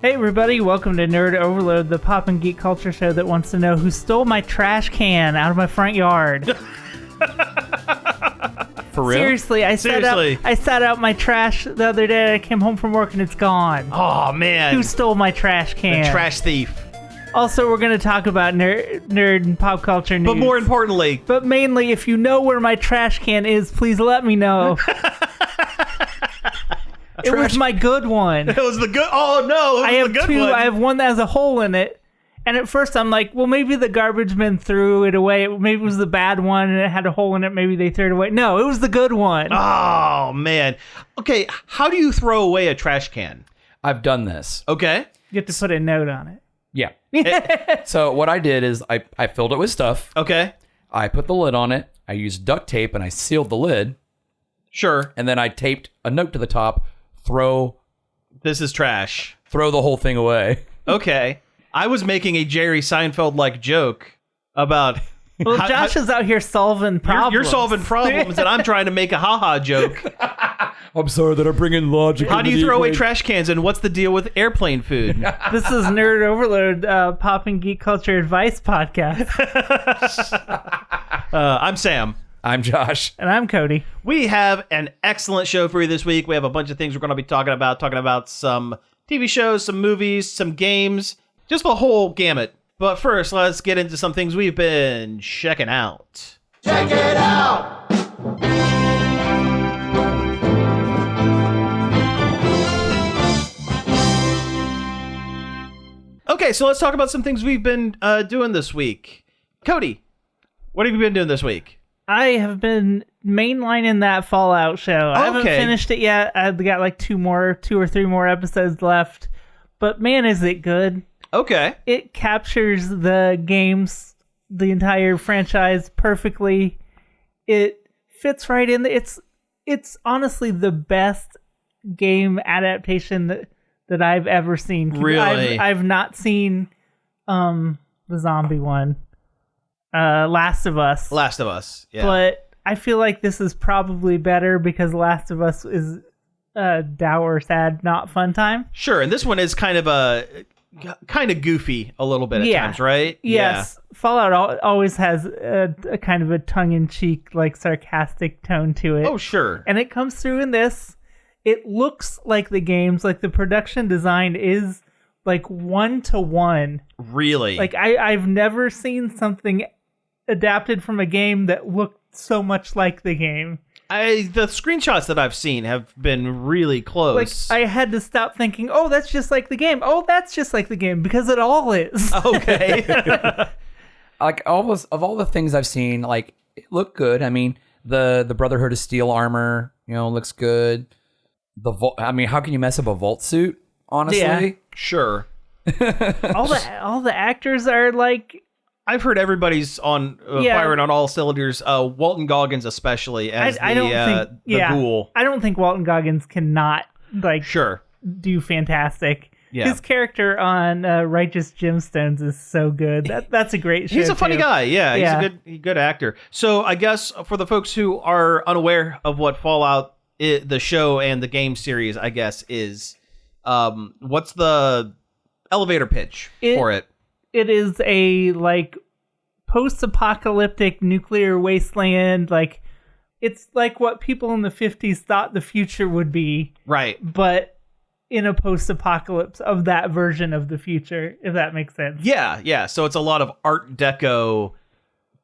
Hey everybody, welcome to Nerd Overload, the pop and geek culture show that wants to know who stole my trash can out of my front yard. For real? Seriously, I sat out my trash the other day. I came home from work and it's gone. Oh, man. Who stole my trash can? The trash thief. Also, we're going to talk about nerd and pop culture news. But more importantly... But mainly, if you know where my trash can is, please let me know. It was my good one. It was the good... Oh, no. It was the good one. I have one that has a hole in it. And at first I'm like, well, maybe the garbage men threw it away. Maybe it was the bad one and it had a hole in it. Maybe they threw it away. No, it was the good one. Oh, man. Okay, how do you throw away a trash can? I've done this. Okay. You have to put a note on it. Yeah. So what I did is I filled it with stuff. Okay. I put the lid on it. I used duct tape and I sealed the lid. Sure. And then I taped a note to the top. Throw This is trash. the whole thing away. Okay. I was making a Jerry Seinfeld-like joke about... Well, Josh is out here solving problems. You're solving problems, and I'm trying to make a ha-ha joke. I'm sorry that I'm bringing logic. How do you throw away trash cans, and what's the deal with airplane food? This is Nerd Overload, pop and geek culture advice podcast. I'm Sam. I'm Josh. And I'm Cody. We have an excellent show for you this week. We have a bunch of things we're going to be talking about some TV shows, some movies, some games, just the whole gamut. But first, let's get into some things we've been checking out. Check it out! Okay, so let's talk about some things we've been doing this week. Cody, what have you been doing this week? I have been mainlining that Fallout show. I haven't finished it yet. I've got like two or three more episodes left. But man, is it good. Okay. It captures the games, the entire franchise perfectly. It fits right in. It's honestly the best game adaptation that I've ever seen. Really? I've not seen the zombie one. Last of Us. Last of Us, yeah. But I feel like this is probably better because Last of Us is dour, sad, not fun time. Sure, and this one is kind of goofy a little bit at times, right? Yes. Yeah. Fallout always has a kind of a tongue-in-cheek, like sarcastic tone to it. Oh, sure. And it comes through in this. It looks like the games, like the production design is like 1-to-1. Really? Like I've never seen something adapted from a game that looked so much like the game. The screenshots that I've seen have been really close. Like I had to stop thinking, oh, that's just like the game. Oh, that's just like the game, because it all is. Okay. Like of all the things I've seen, like it looked good. I mean, the Brotherhood of Steel armor, looks good. The vault. I mean, how can you mess up a vault suit? Honestly, Yeah. Sure. all the actors are like. I've heard everybody's on firing on all cylinders. Walton Goggins, especially as the ghoul. I don't think Walton Goggins cannot do fantastic. Yeah. His character on Righteous Gemstones is so good. That's a great show. He's a funny guy. Yeah, Yeah. He's a good actor. So I guess for the folks who are unaware of what Fallout, the show and the game series, I guess is, what's the elevator pitch for it? It is a like post-apocalyptic nuclear wasteland. Like it's like what people in the 50s thought the future would be. Right. But in a post-apocalypse of that version of the future, if that makes sense. Yeah. So it's a lot of Art Deco,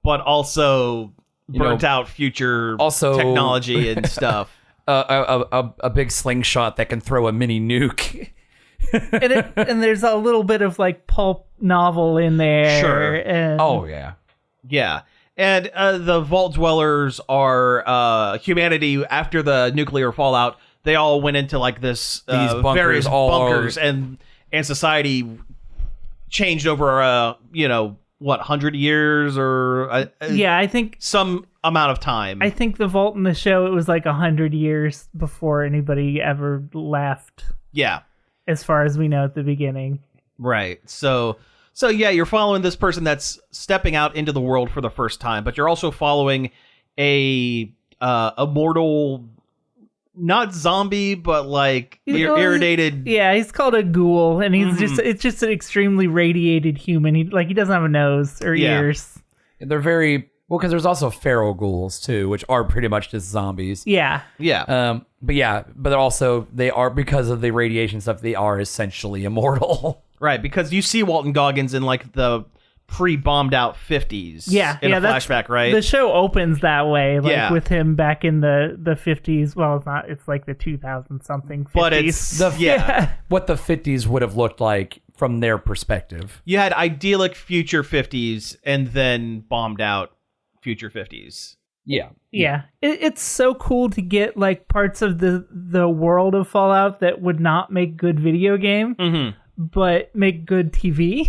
but also burnt out future technology and stuff. A big slingshot that can throw a mini nuke. and there's a little bit of like pulp novel in there. Sure. And Yeah. And the Vault Dwellers are humanity after the nuclear fallout. They all went into like this these bunkers, various bunkers, and society changed over 100 years or I think some amount of time. I think the Vault in the show, it was like 100 years before anybody ever left. Yeah. As far as we know at the beginning. Right. So yeah, you're following this person that's stepping out into the world for the first time, but you're also following a mortal not zombie, but like Well, irritated. Yeah, he's called a ghoul, and he's it's just an extremely radiated human. He doesn't have a nose or Yeah. ears. They're very well because there's also feral ghouls too, which are pretty much just zombies. Yeah. Yeah. But also they are, because of the radiation stuff, they are essentially immortal. Right, because you see Walton Goggins in like the pre-bombed out 50s. Yeah, in a that's- flashback, right? The show opens that way, like Yeah. with him back in the 50s. Well, it's not. It's like the 2000 something 50s. But it's yeah. What the 50s would have looked like from their perspective. You had idyllic future 50s and then bombed out future 50s. Yeah. Yeah, it's so cool to get like parts of the world of Fallout that would not make good video game, but make good TV.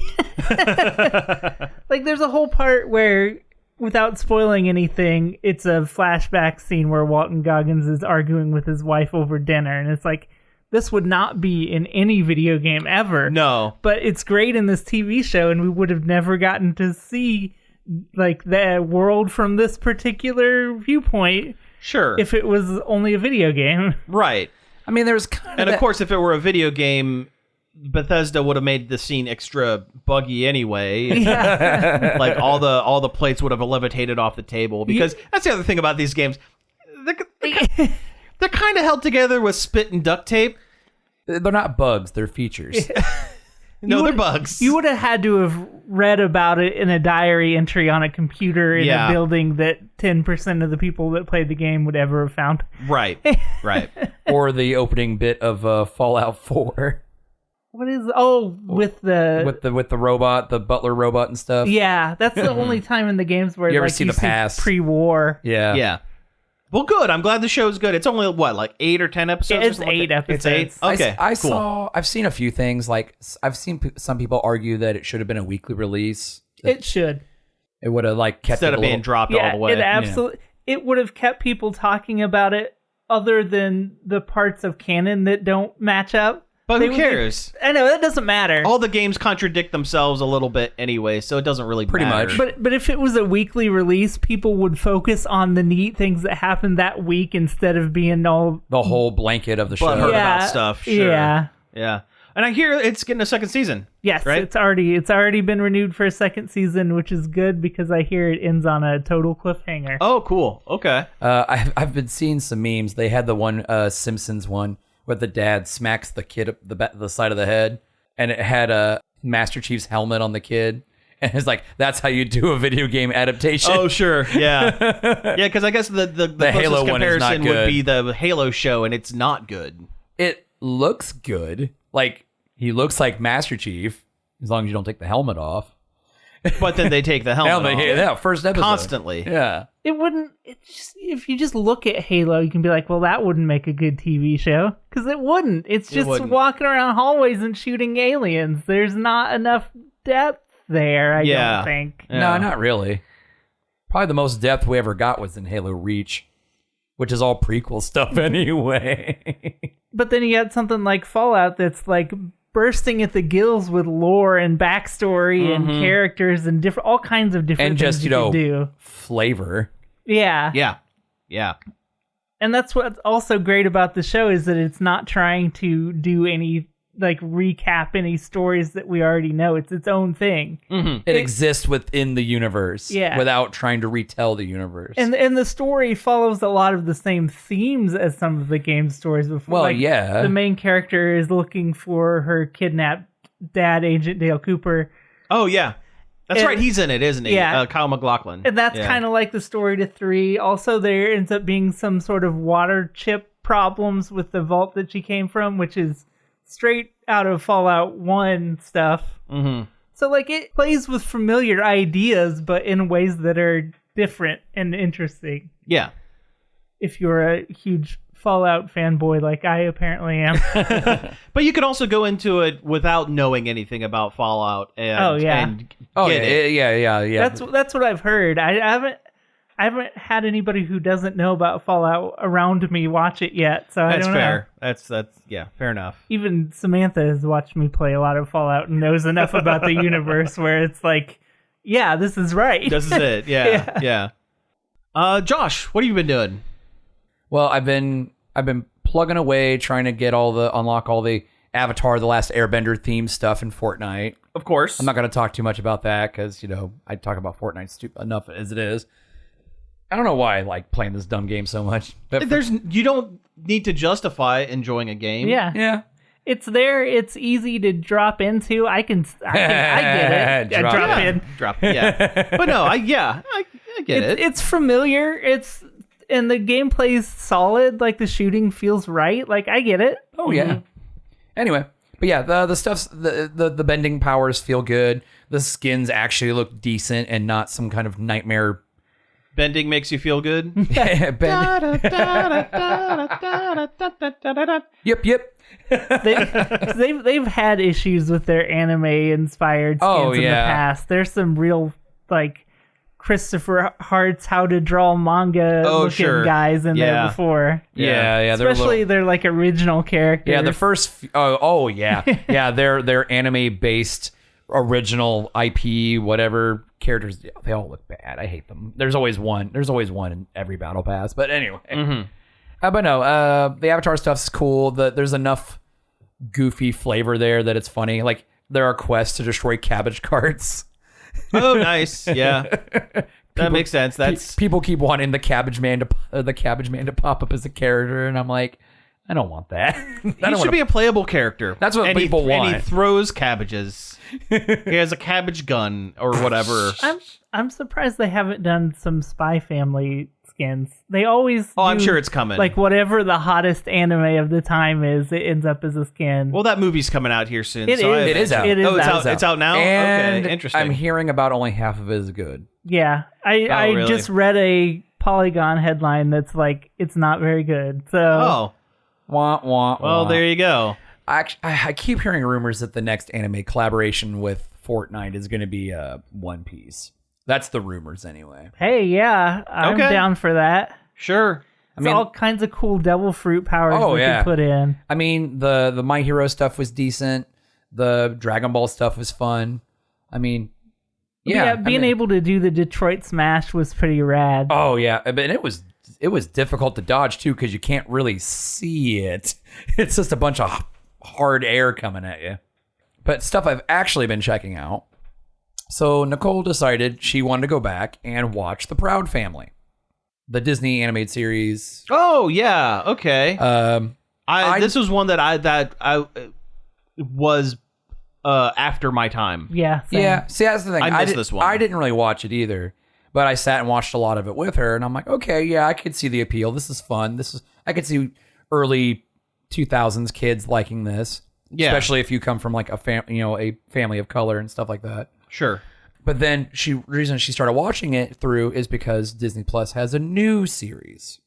Like, there's a whole part where, without spoiling anything, it's a flashback scene where Walton Goggins is arguing with his wife over dinner, and it's like, this would not be in any video game ever. No. But it's great in this TV show, and we would have never gotten to see like the world from this particular viewpoint Sure. if it was only a video game. Right. I mean, there's kind And of course, if it were a video game, Bethesda would have made the scene extra buggy anyway. Yeah. Like all the plates would have levitated off the table, because that's the other thing about these games. They're kind of held together with spit and duct tape. they're not bugs, they're features. No, they're bugs. You would have had to have read about it in a diary entry on a computer in Yeah. a building that 10% of the people that played the game would ever have found. Right. Right. Or the opening bit of Fallout 4 What is... Oh, with the... with the robot, the butler robot and stuff. Yeah, that's the only time in the games where You ever like, see the past? pre-war. Yeah. Yeah. Well, good. I'm glad the show's good. It's only what, like 8 or 10 episodes? Yeah, or it's something like 8 that? episodes. It's 8. Okay. I've seen a few things. Like, I've seen some people argue that it should have been a weekly release. It should. It would have like kept Instead it of a being little, dropped all Yeah, the way. it absolutely... It would have kept people talking about it other than the parts of canon that don't match up. But They who would be- cares? I know, that doesn't matter. All the games contradict themselves a little bit anyway, so it doesn't really Pretty matter. much. But if it was a weekly release, people would focus on the neat things that happened that week instead of being all... the whole blanket of the show. Heard about stuff, sure. Yeah. Yeah. And I hear it's getting a second season. Yes, Right? it's already been renewed for a second season, which is good because I hear it ends on a total cliffhanger. Oh, cool. Okay. I've been seeing some memes. They had the one Simpsons one where the dad smacks the kid up the side of the head, and it had Master Chief's helmet on the kid, and it's like, that's how you do a video game adaptation. Oh, sure. Yeah. Yeah, because I guess the closest Halo one is not comparison would good. be the Halo show, and it's not good. It looks good. Like, he looks like Master Chief, as long as you don't take the helmet off. But then they take the helmet off. Yeah, first episode. Constantly. Yeah. It wouldn't. It's just, if you just look at Halo, you can be like, well, that wouldn't make a good TV show because it wouldn't. It's just wouldn't. walking around hallways and shooting aliens. There's not enough depth there. I Yeah. don't think. Yeah. No, not really. Probably the most depth we ever got was in Halo Reach, which is all prequel stuff anyway. But then you got something like Fallout that's like bursting at the gills with lore and backstory and characters and different, all kinds of different And things just, you you know, can do. Flavor. Yeah. Yeah. Yeah. And that's what's also great about the show is that it's not trying to do any, like, recap any stories that we already know. It's its own thing. It exists within the universe Yeah. without trying to retell the universe. And the story follows a lot of the same themes as some of the game stories before. Well, like, yeah. The main character is looking for her kidnapped dad, Agent Dale Cooper. Oh, yeah. That's And- right. He's in it, isn't he? Yeah. Kyle MacLachlan. And that's Yeah. kind of like the story to 3. Also, there ends up being some sort of water chip problems with the vault that she came from, which is straight out of Fallout 1 stuff. Mhm. So, like, it plays with familiar ideas, but in ways that are different and interesting. Yeah. If you're a huge Fallout fanboy like I apparently am. But you could also go into it without knowing anything about Fallout and, Oh, yeah. and oh, get yeah, it. yeah. That's what I've heard. I haven't had anybody who doesn't know about Fallout around me watch it yet, so I That's don't fair. know. That's yeah, fair enough. Even Samantha has watched me play a lot of Fallout and knows enough about the universe where it's like, yeah, this is right. This is it. Yeah. Yeah. Josh, what have you been doing? Well, I've been plugging away, trying to unlock all the Avatar: The Last Airbender themed stuff in Fortnite. Of course. I'm not going to talk too much about that because, I talk about Fortnite enough as it is. I don't know why I like playing this dumb game so much. But you don't need to justify enjoying a game. yeah. It's there. It's easy to drop into. I get it. Drop Drop in. in. Yeah. But no, I get it. It's familiar. And the gameplay's solid. Like the shooting feels right. Like I get it. Oh yeah. Anyway, but yeah, the stuff's the bending powers feel good. The skins actually look decent and not some kind of nightmare. Bending makes you feel good. Yep. They've had issues with their anime inspired skins in the past. There's some real like Christopher Hart's How to Draw Manga looking guys in there before. Yeah. Especially their like original characters. Yeah, the first. Yeah. Their anime based original IP whatever characters. They all look bad. I hate them. There's always one in every battle pass. But anyway. But no, the Avatar stuff's cool. There's enough goofy flavor there that it's funny. Like there are quests to destroy cabbage carts. Oh, nice. Yeah. That makes sense. That's people keep wanting the cabbage man to pop up as a character, and I'm like, I don't want that. He should be a playable character. That's what people want. And he throws cabbages. He has a cabbage gun or whatever. I'm surprised they haven't done some Spy Family skins. They always I'm sure it's coming. Like whatever the hottest anime of the time is, it ends up as a skin. Well, that movie's coming out here soon. It is out. It's out now? And okay, interesting. I'm hearing about only half of it is good. Yeah. I really? just read a Polygon headline that's like, it's not very good. So Wah, wah, well, there you go. I keep hearing rumors that the next anime collaboration with Fortnite is going to be One Piece. That's the rumors anyway. Hey, yeah, I'm down for that. Sure. It's all kinds of cool devil fruit powers they can put in. I mean, the My Hero stuff was decent. The Dragon Ball stuff was fun. I mean, being able to do the Detroit Smash was pretty rad. Oh yeah, but it was difficult to dodge too because you can't really see it. It's just a bunch of hard air coming at you. But stuff I've actually been checking out. So Nicole decided she wanted to go back and watch The Proud Family, the Disney animated series. Oh yeah, okay. This was one that I was after my time. Yeah. Same. Yeah. See, that's the thing. I missed this one. I didn't really watch it either, but I sat and watched a lot of it with her, and I'm like, okay, yeah, I could see the appeal. This is fun. I could see early 2000s kids liking this, especially if you come from like a family of color and stuff like that. Sure. But then the reason she started watching it through is because Disney Plus has a new series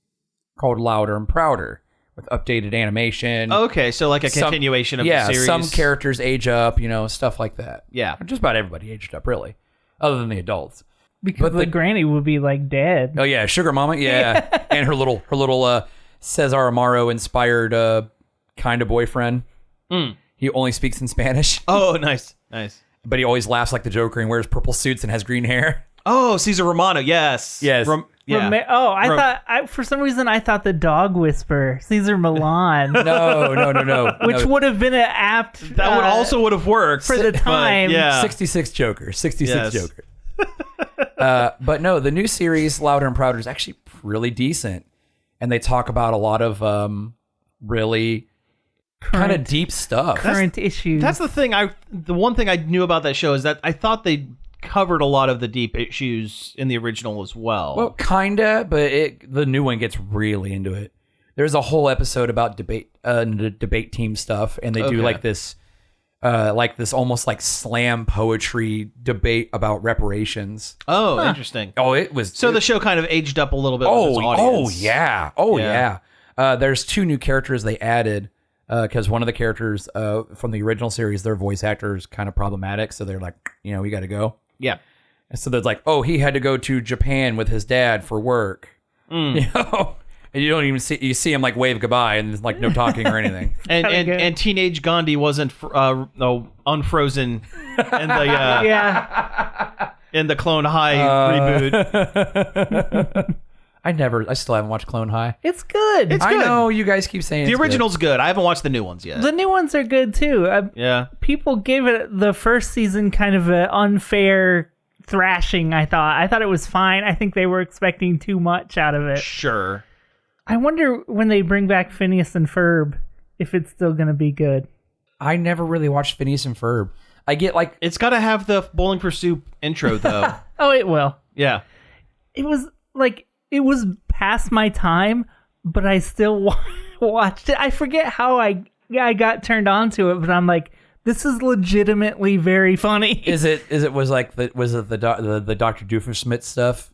called Louder and Prouder with updated animation. Okay, so like a continuation of the series. Some characters age up, stuff like that. Yeah. Just about everybody aged up, really, other than the adults. Because the granny would be like dead. Oh yeah, Sugar Mama, yeah. And her little Cesar Amaro inspired kind of boyfriend. He only speaks in Spanish. Oh, nice. But he always laughs like the Joker and wears purple suits and has green hair. Oh, Cesar Romano, yes. Yes. For some reason I thought the dog whisperer, Caesar Milan. No. Which would have been an apt... That would have worked. For the time. Yeah. 66 Joker. Joker. But no, the new series, Louder and Prouder, is actually really decent. And they talk about a lot of really kind of deep stuff. Current issues. That's the thing. The one thing I knew about that show is that I thought they covered a lot of the deep issues in the original as well. Well, kinda, but the new one gets really into it. There's a whole episode about debate team stuff, and they do like this almost like slam poetry debate about reparations. Oh, interesting. Oh, it was the show kind of aged up a little bit. With its audience. Yeah. There's two new characters they added. Because one of the characters from the original series, their voice actor is kind of problematic, so they're like, we got to go. Yeah. And so there's like, he had to go to Japan with his dad for work. And you don't even see him like wave goodbye, and there's like no talking or anything. and Teenage Gandhi wasn't unfrozen in the in the Clone High reboot. I still haven't watched Clone High. It's good. It's I good. know you guys keep saying The it's good. original's good. I haven't watched the new ones yet. The new ones are good too. Yeah. People gave it the first season kind of an unfair thrashing. I thought it was fine. I think they were expecting too much out of it. Sure. I wonder when they bring back Phineas and Ferb if it's still going to be good. I never really watched Phineas and Ferb. I get like It's got to have the Bowling for Soup intro, though. Oh, it will. Yeah. It was past my time, but I still watched it. I forget how I got turned on to it, but I'm like, this is legitimately very funny. was it the Dr. Doofenshmirtz stuff?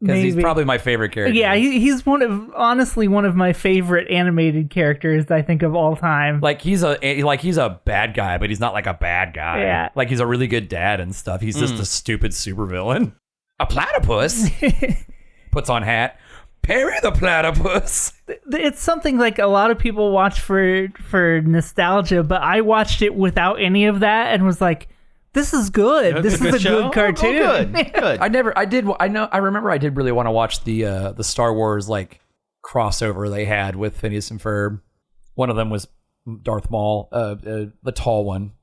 Because he's Maybe. probably my favorite character. Yeah, he's honestly one of my favorite animated characters, I think, of all time. Like he's a bad guy, but he's not like a bad guy. Yeah. Like he's a really good dad and stuff. He's just a stupid supervillain. A platypus puts on hat. Perry the platypus. It's something like a lot of people watch for nostalgia, but I watched it without any of that and was like, this is good. This is a show? good cartoon. Oh, good. Good. I remember I did really want to watch the Star Wars like crossover they had with Phineas and Ferb. One of them was Darth Maul, the tall one.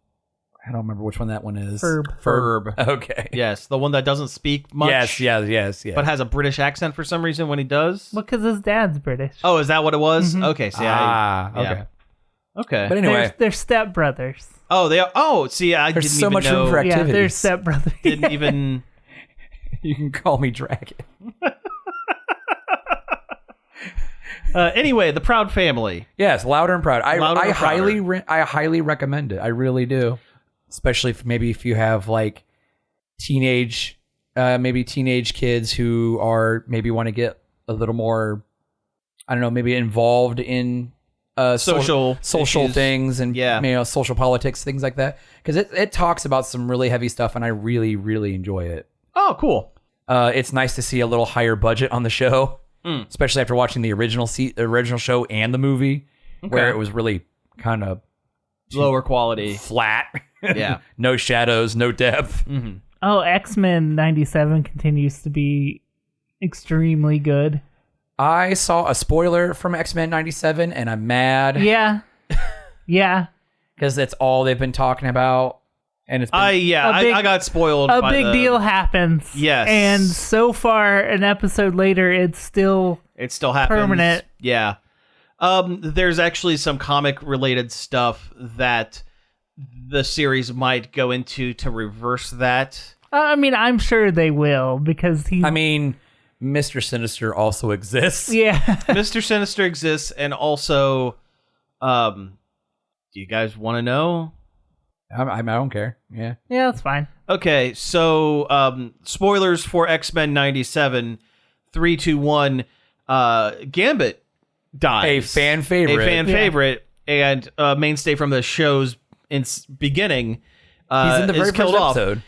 I don't remember which one that one is. Ferb. Okay. Yes, the one that doesn't speak much. Yes. But has a British accent for some reason when he does. Because his dad's British. Oh, is that what it was? Okay, see, okay. yeah. Okay. But anyway, They're stepbrothers. Oh, they are. Oh, see, I there's didn't so even much know. room for Yeah, activities. they're stepbrothers. Didn't even. You can call me Dragon. Anyway, the Proud Family. Yes, Louder and Proud. Louder I and highly recommend it. I really do. Especially if you have like teenage kids who are maybe want to get a little more, I don't know, maybe involved in Social issues. things and Yeah. social politics, things like that. Because it talks about some really heavy stuff, and I really, really enjoy it. Oh, cool. It's nice to see a little higher budget on the show, especially after watching the original show and the movie, where it was really kind of Lower quality. flat. Yeah. No shadows, no depth. Oh, X-Men 97 continues to be extremely good. I saw a spoiler from X-Men 97 and I'm mad Yeah. Yeah. because that's all they've been talking about. And it's been, I got spoiled. A by big the- deal happens. Yes. And so far, an episode later, it's still... It still happens. Permanent. Yeah. There's actually some comic related stuff that the series might go into to reverse that. I mean, I'm sure they will, because he... I mean, Mr. Sinister also exists. yeah. Mr. Sinister exists, and also, do you guys want to know? I don't care. Yeah. Yeah, that's fine. Okay, so spoilers for X-Men 97, 3, 2, 1, Gambit dies. A fan favorite. A fan Yeah. favorite, and mainstay from the show's beginning. He's in the very is killed first off. episode.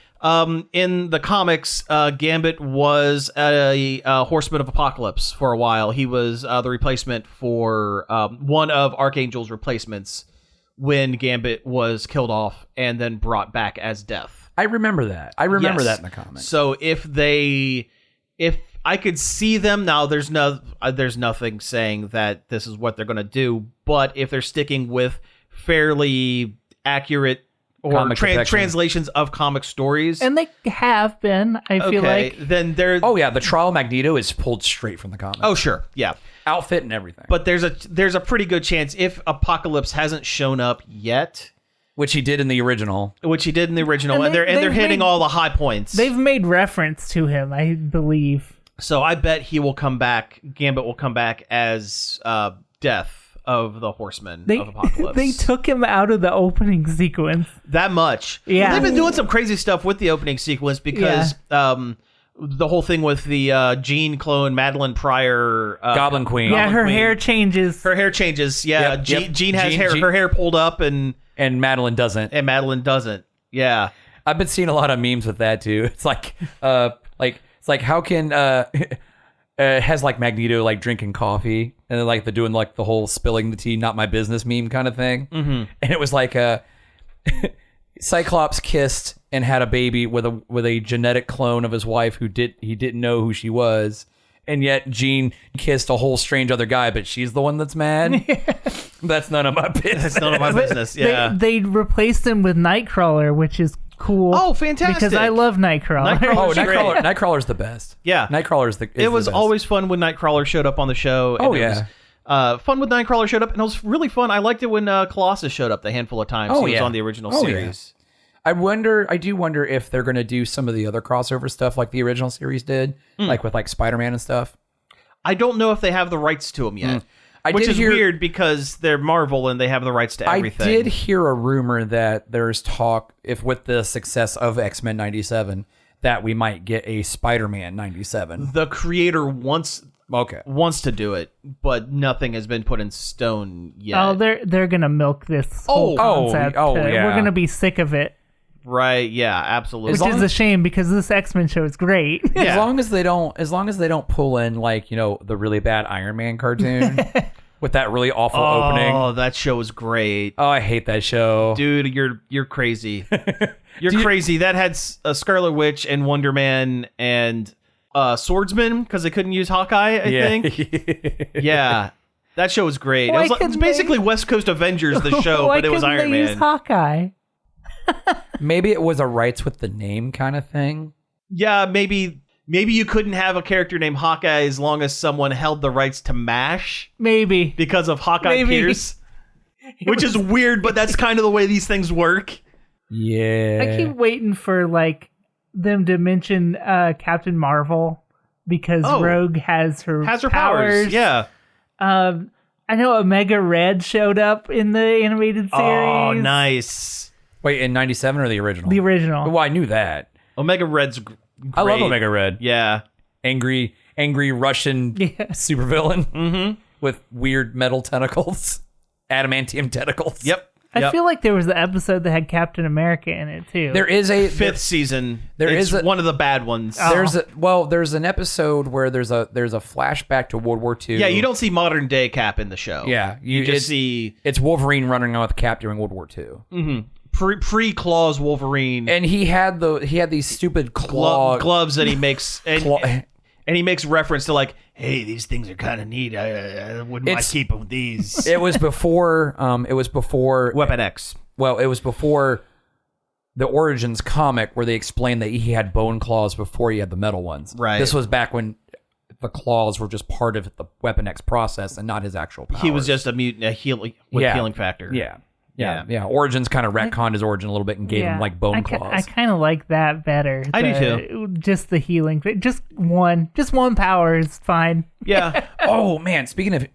In the comics, Gambit was a Horseman of Apocalypse for a while. He was the replacement for one of Archangel's replacements when Gambit was killed off and then brought back as Death. I remember that. I remember Yes. that in the comics. So if I could see them now, there's nothing saying that this is what they're going to do. But if they're sticking with fairly accurate or Comic depiction. translations of comic stories, And they have been, I feel like. then they're Oh yeah, the Trial of Magneto is pulled straight from the comics. oh sure, yeah. Outfit and everything. But there's a pretty good chance if Apocalypse hasn't shown up yet, Which he did in the original. which he did in the original, And and they're they've hitting made- all the high points. They've made reference to him, I believe. So I bet he will come back. Gambit will come back as Death of the Horsemen of Apocalypse. They took him out of the opening sequence. that much. Yeah. They've been doing some crazy stuff with the opening sequence because the whole thing with the Jean clone Madeline Pryor, Goblin Queen. Yeah, her Queen. hair changes. her hair changes. Yeah, Yep, Jean, yep. Jean has Jean- her hair pulled up, and And Madeline doesn't. Madeline doesn't. Yeah. I've been seeing a lot of memes with that too. It's like how can it has like Magneto like drinking coffee and then like they're doing like the whole spilling the tea, not my business meme kind of thing. Mm-hmm. And it was like Cyclops kissed and had a baby with a genetic clone of his wife who he didn't know who she was, And yet Jean kissed a whole strange other guy, but she's the one that's mad. That's none of my business. It's none of my business. Yeah. They replaced him with Nightcrawler, which is cool. Oh, fantastic. Because I love Nightcrawler. Nightcrawler- Oh, She's great. Nightcrawler's the best. Yeah. Nightcrawler's the. It was the best. always fun when Nightcrawler showed up on the show. And Oh, it yeah. was, fun when Nightcrawler showed up, and it was really fun. I liked it when Colossus showed up the handful of times Oh, he was yeah. on the original Oh, series. I do wonder if they're going to do some of the other crossover stuff like the original series did, like with like Spider-Man and stuff. I don't know if they have the rights to him yet, which did is hear- weird because they're Marvel and they have the rights to everything. I did hear a rumor that there's talk, if with the success of X-Men 97, that we might get a Spider-Man 97. The creator wants Okay. to do it, but nothing has been put in stone yet. Oh, they're gonna milk this whole concept. yeah. We're gonna be sick of it, Right? Yeah, absolutely. which is a shame because this X-Men show is great. Yeah. As long as they don't pull in like, the really bad Iron Man cartoon with that really awful opening. Oh, that show was great. Oh, I hate that show. Dude, you're crazy. You're crazy. That had Scarlet Witch and Wonder Man and Swordsman because they couldn't use Hawkeye, I think. Yeah. That show was great. Why It was couldn't basically West Coast Avengers, the show, Why but it was couldn't Iron they Man. use Hawkeye? Maybe it was a rights with the name kind of thing. Yeah, maybe you couldn't have a character named Hawkeye as long as someone held the rights to MASH Maybe. because of Hawkeye Maybe. Pierce, which is weird, but that's kind of the way these things work. Yeah. I keep waiting for like them to mention Captain Marvel because Oh. Rogue has her Powers. Yeah. I know Omega Red showed up in the animated series. Oh, nice. Wait, in 97 or the original? The original. Well, I knew that. Omega Red's great. I love Omega Red. Yeah. Angry Russian supervillain with weird metal tentacles, adamantium tentacles. Yep. I feel like there was the episode that had Captain America in it too. There is a Fifth season. there It's is a- one of the bad ones. there's an episode where there's a flashback to World War II. Yeah, you don't see modern day Cap in the show. Yeah, You just see it's Wolverine running around with Cap during World War II, pre-claws Wolverine and he had these stupid claw gloves that he makes claw- and he makes reference to like, hey, these things are kind of neat. I wouldn't mind It's- keeping with these. It was before. Weapon X. Well, it was before the Origins comic where they explained that he had bone claws before he had the metal ones. Right. This was back when the claws were just part of the Weapon X process and not his actual powers. He was just a mutant, healing factor. Yeah. Origins kind of retconned his origin a little bit and gave him like bone I claws. kind of like that better. I do too. Just the healing, just one power is fine. Yeah. Oh man, speaking of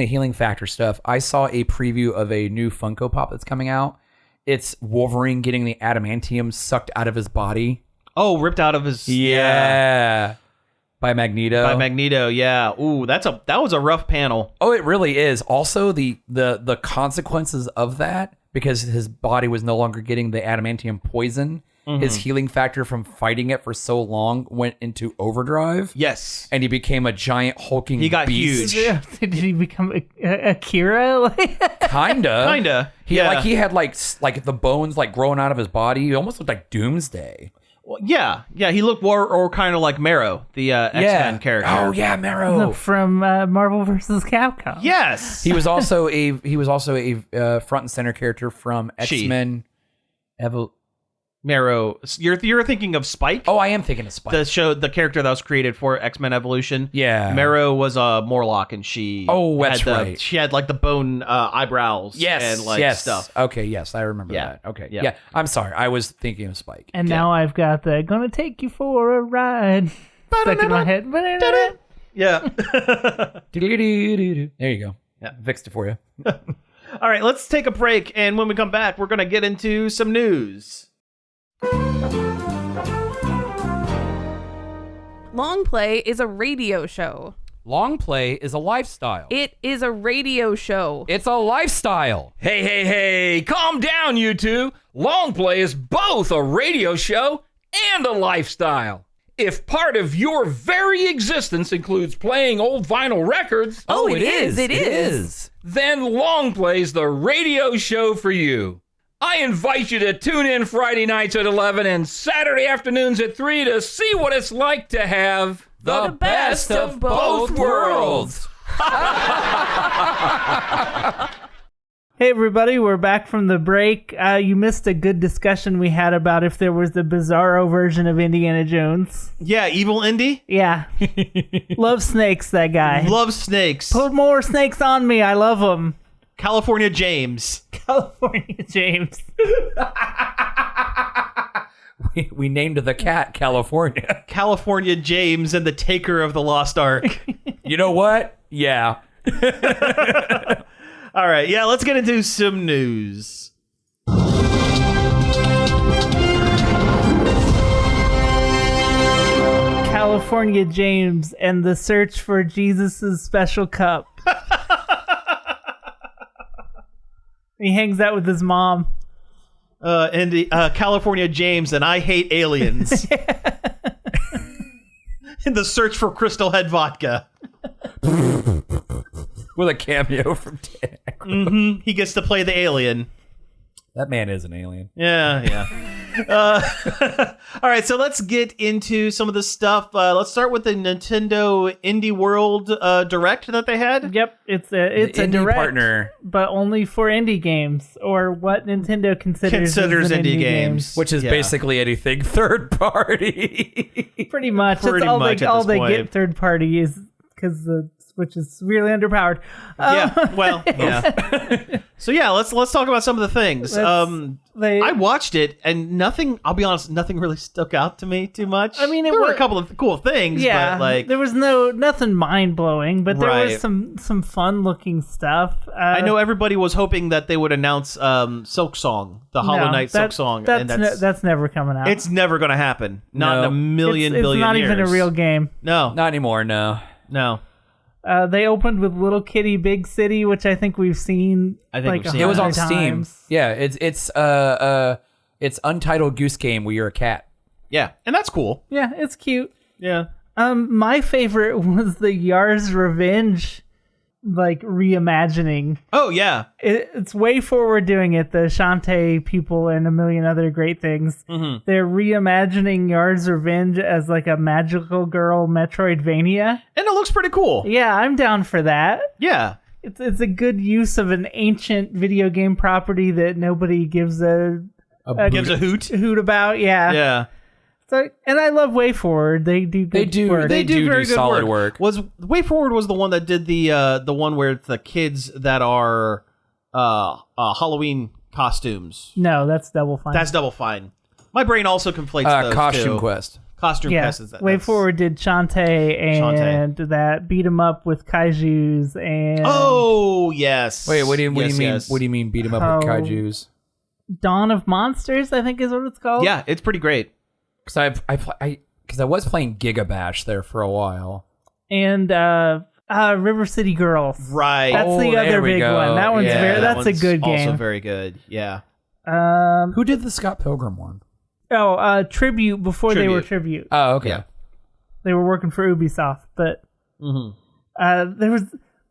healing factor stuff, I saw a preview of a new Funko Pop that's coming out. It's Wolverine getting the adamantium sucked out of his body. Oh, ripped out of his By Magneto. by Magneto. Yeah. Ooh, that was a rough panel. Oh, it really is. Also, the consequences of that, because his body was no longer getting the adamantium poison, his healing factor from fighting it for so long went into overdrive. Yes. And he became a giant hulking He got beast. huge. Did he become Akira? Kinda. Yeah. He had like the bones like growing out of his body. He almost looked like Doomsday. Well, yeah. He looked more or kind of like Marrow, the X-Men character. Oh yeah, Marrow. From Marvel vs. Capcom. Yes. He was also a front and center character from X-Men. Marrow. You're thinking of Spike? Oh, I am thinking of Spike. The character that was created for X-Men Evolution. Yeah. Marrow was a Morlock, and she. That's right. She had like the bone eyebrows. Yes, and like yes. stuff. Okay, yes, I remember that. Okay, Yeah. yeah. I'm sorry, I was thinking of Spike. And now I've got the "Gonna Take You for a Ride" stuck in my head. Yeah. There you go. Yeah. Fixed it for you. All right, let's take a break, and when we come back, we're gonna get into some news. Long Play is a radio show. Long play is a lifestyle. It is a radio show. It's a lifestyle. Hey, calm down, you two. Long Play is both a radio show and a lifestyle. If part of your very existence includes playing old vinyl records, Oh, it is. then Long Play's the radio show for you. I invite you to tune in Friday nights at 11 and Saturday afternoons at 3 to see what it's like to have The best of both worlds. Hey everybody, we're back from the break. You missed a good discussion we had about if there was a Bizarro version of Indiana Jones. Yeah, Evil Indy. Yeah. Love snakes, that guy. Love snakes. Put more snakes on me, I love them. California James. California James. We named the cat California. California James and the Taker of the Lost Ark. You know what? Yeah. All right, yeah, let's get into some news. California James and the search for Jesus' special cup. He hangs out with his mom. California James and I Hate Aliens. In the search for Crystal Head vodka. With a cameo from Dan. He gets to play the alien. That man is an alien. Yeah. All right, so let's get into some of the stuff. Let's start with the Nintendo Indie World Direct that they had. Yep, it's a Indie direct partner, but only for indie games, or what Nintendo considers as an indie games. which is Yeah. basically anything third party. Pretty much. Pretty That's all much they at all this they point. get third party is because the Switch is severely underpowered. Yeah, well, yeah. So yeah, let's talk about some of the things. I watched it and nothing. I'll be honest, nothing really stuck out to me too much. I mean, there were a couple of cool things. Yeah, but like there was nothing mind blowing, but there Right. was some fun looking stuff. I know everybody was hoping that they would announce Silk Song, the Hollow Knight Silk Song, and that's never coming out. it's never going to happen. Not in a million it's billion not years. even a real game. No, Not anymore, no. no. They opened with Little Kitty Big City, which I think we've seen. I think we've seen It was on 100 Steam. times. Yeah, it's Untitled Goose Game where you're a cat. Yeah, and that's cool. Yeah, it's cute. Yeah. My favorite was the Yar's Revenge, like reimagining. Oh yeah. It's way forward doing it. The Shantae people and a million other great things. Mm-hmm. They're reimagining Yar's Revenge as like a magical girl Metroidvania. And it looks pretty cool. Yeah, I'm down for that. Yeah. It's a good use of an ancient video game property that nobody gives a Gives a hoot. hoot about. Yeah. Yeah. So, and I love WayForward. They do good work. They do very good solid work. Was WayForward was the one that did the one where it's the kids that are Halloween costumes. No, that's Double Fine. That's Double Fine. My brain also conflates those Costume two. Quest. Costume yeah. Quest is that. WayForward did Shantae and that beat 'em up with kaijus and Oh yes. Wait, what do you Yes, mean? yes. What do you mean beat 'em up with kaijus? Dawn of Monsters, I think is what it's called. Yeah, it's pretty great. Because I was playing Giga Bash there for a while. And River City Girls. Right. That's the there other we big go. one. That one's Yeah, that's a one's good game. Also very good. Yeah. Who did the Scott Pilgrim one? Tribute before they were Tribute. Oh, okay. Yeah. They were working for Ubisoft, but there was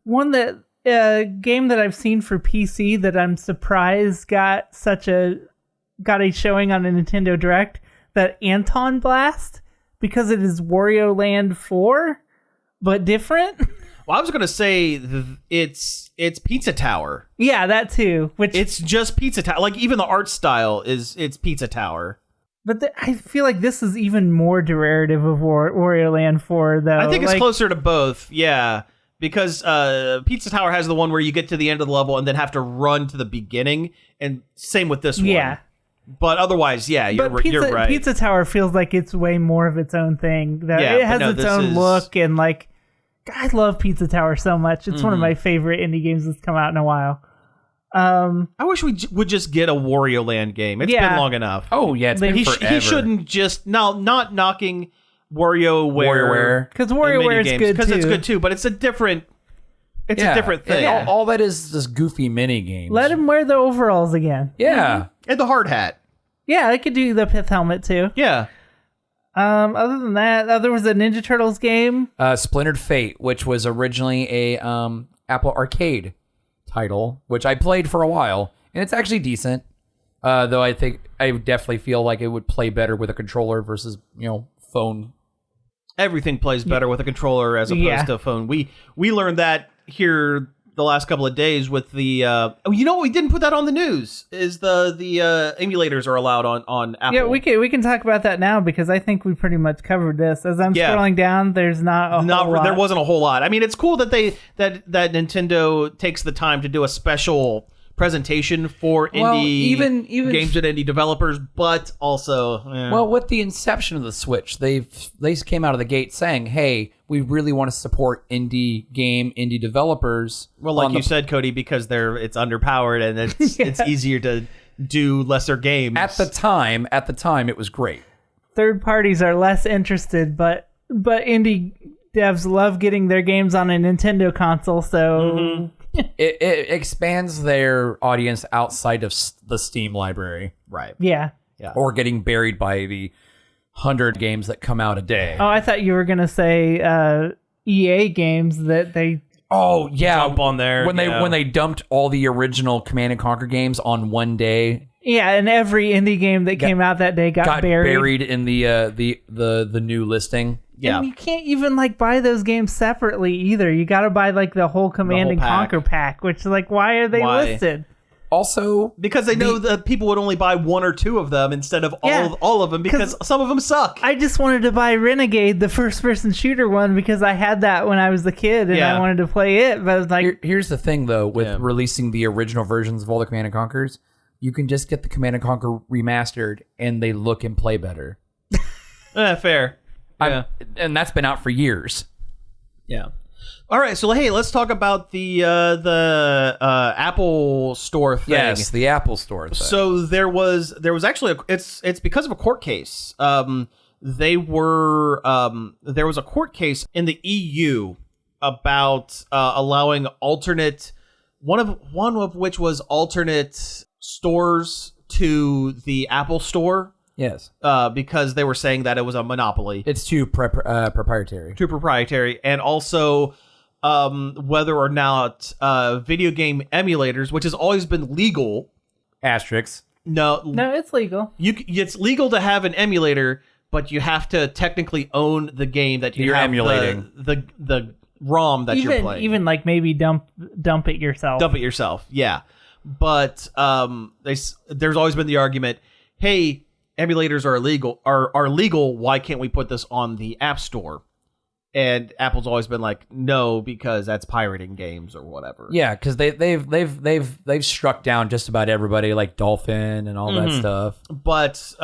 one game that I've seen for PC that I'm surprised got a showing on a Nintendo Direct, that Anton Blast, because it is Wario Land 4, but different. Well, I was gonna say it's Pizza Tower. Yeah, that too. Which It's just Pizza Tower. Like even the art style it's Pizza Tower. But I feel like this is even more derivative of Wario Land 4, though. I think it's Like, closer to both. Yeah. Because Pizza Tower has the one where you get to the end of the level and then have to run to the beginning, and same with this one. Yeah. But otherwise, yeah, you're right. Pizza Tower feels like it's way more of its own thing. Yeah, It but has no, its this own is- look, and like, I love Pizza Tower so much. It's one of my favorite indie games that's come out in a while. I wish we would just get a Wario Land game. It's Yeah. been long enough. Oh, yeah, it's been he forever. shouldn't just not knocking WarioWare WarioWare. Because WarioWare is good because too. it's good too, but it's a different thing. And all that is just goofy mini games. Let him wear the overalls again. Yeah. And the hard hat. Yeah, I could do the pith helmet too. Yeah. Other than that, there was a Ninja Turtles game. Splintered Fate, which was originally a Apple Arcade title, which I played for a while, and it's actually decent. Though I think I definitely feel like it would play better with a controller versus phone. Everything plays better with a controller as opposed to a phone. We learned that here the last couple of days with the you know what, we didn't put that on the news is the emulators are allowed on Apple. Yeah, we can talk about that now because I think we pretty much covered this. As I'm scrolling down, there's not a whole lot. There wasn't a whole lot. I mean, it's cool that that Nintendo takes the time to do a special presentation for indie games and indie developers, but also well, with the inception of the Switch, they came out of the gate saying, "Hey, we really want to support indie developers." Well, like you said, Cody, because it's underpowered and it's easier to do lesser games. At the time, it was great. Third parties are less interested, but indie devs love getting their games on a Nintendo console, so it expands their audience outside of the Steam library. Right. Yeah. Or getting buried by the 100 games that come out a day. Oh, I thought you were going to say EA games that they... Oh, yeah. Jump on there. When they dumped all the original Command & Conquer games on one day. Yeah, and every indie game that came out that day got buried in the new listing. Yeah. And you can't even buy those games separately either. You got to buy the whole Command & Conquer pack, which is why are they listed? Also, because they know that people would only buy one or two of them instead of all of them because some of them suck. I just wanted to buy Renegade, the first-person shooter one, because I had that when I was a kid and I wanted to play it. But it's here's the thing, though, with releasing the original versions of all the Command & Conquers, you can just get the Command & Conquer remastered, and they look and play better. Fair. Yeah. And that's been out for years. Yeah. All right, so hey, let's talk about the Apple Store thing. Yes, the Apple Store thing. So there was actually it's because of a court case. There was a court case in the EU about allowing alternate one of which was alternate stores to the Apple Store. Yes. Because they were saying that it was a monopoly. It's too proprietary. Too proprietary. And also whether or not video game emulators, which has always been legal. Asterisks. No, it's legal. It's legal to have an emulator, but you have to technically own the game that you're emulating. The ROM that you're playing. Even maybe dump it yourself. Dump it yourself, yeah. But there's always been the argument, hey, emulators are legal. Why can't we put this on the App Store? And Apple's always been like, no, because that's pirating games or whatever. Yeah, because they've struck down just about everybody, like Dolphin and all that stuff. But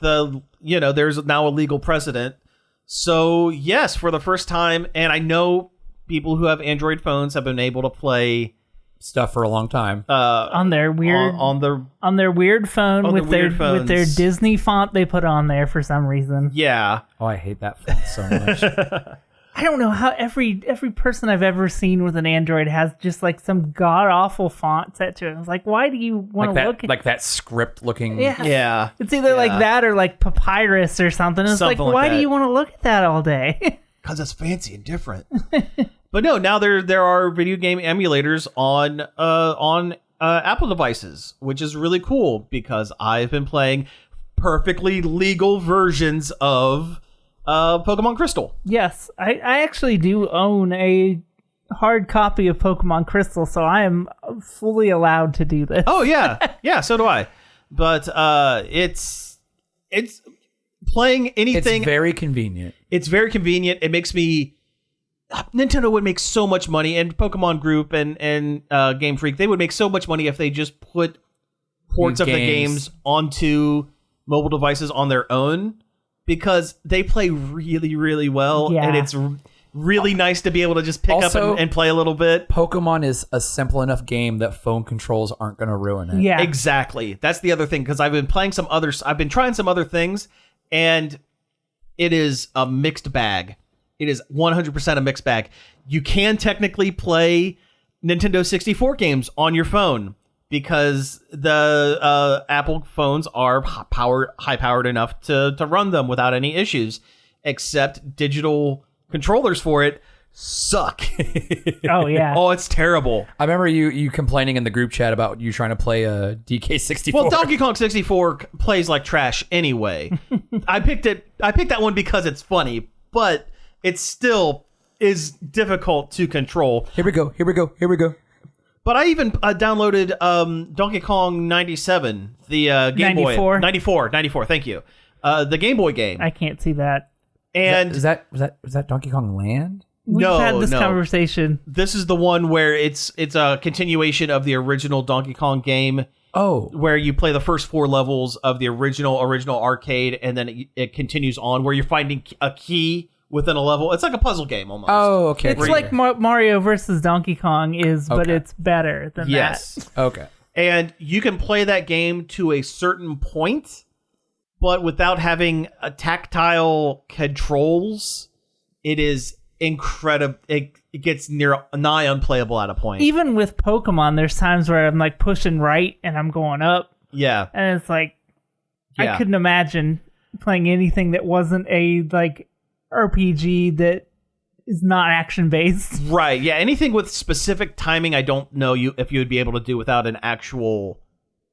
there's now a legal precedent. So yes, for the first time, and I know people who have Android phones have been able to play stuff for a long time on their weird on their weird phone with their Disney font they put on there for some reason. Yeah. Oh, I hate that font so much. I don't know how every person I've ever seen with an Android has just some god awful font set to it. It's why do you want to look at that script looking? Yeah. It's either that or Papyrus or something. It's why do you want to look at that all day? Because it's fancy and different. But no, now there are video game emulators on Apple devices, which is really cool because I've been playing perfectly legal versions of Pokemon Crystal. Yes, I actually do own a hard copy of Pokemon Crystal, so I am fully allowed to do this. Oh yeah, yeah, so do I. But it's playing anything. It's very convenient. It's very convenient. It makes me. Nintendo would make so much money, and Pokemon Group and Game Freak, they would make so much money if they just put ports of the games onto mobile devices on their own, because they play really, really well, and it's really nice to be able to just pick up and play a little bit. Pokemon is a simple enough game that phone controls aren't going to ruin it. Yeah, exactly. That's the other thing, because I've been trying some other things, and it is a mixed bag. It is 100% a mixed bag. You can technically play Nintendo 64 games on your phone because the Apple phones are high-powered enough to run them without any issues, except digital controllers for it suck. Oh, yeah. Oh, it's terrible. I remember you complaining in the group chat about you trying to play a DK64. Well, Donkey Kong 64 plays like trash anyway. I picked that one because it's funny. but it still is difficult to control. Here we go. But I even downloaded Donkey Kong 97, the Game 94? Boy. 94, thank you. The Game Boy game. I can't see that. And was that Donkey Kong Land? We've No, had this no. conversation. this is the one where it's a continuation of the original Donkey Kong game, Oh, where you play the first 4 levels of the original arcade, and then it continues on where you're finding a key within a level. It's like a puzzle game almost. oh, okay. It's like Mario versus Donkey Kong but Okay. it's better than Yes. okay. And you can play that game to a certain point, but without having a tactile controls, it is incredible. It gets nigh unplayable at a point. that. Even with Pokemon, there's times where I'm like pushing right and I'm going up, Yeah. and it's like Yeah. I couldn't imagine playing anything that wasn't a like RPG that is not action based. Right. Yeah. Anything with specific timing, I don't know if you would be able to do without an actual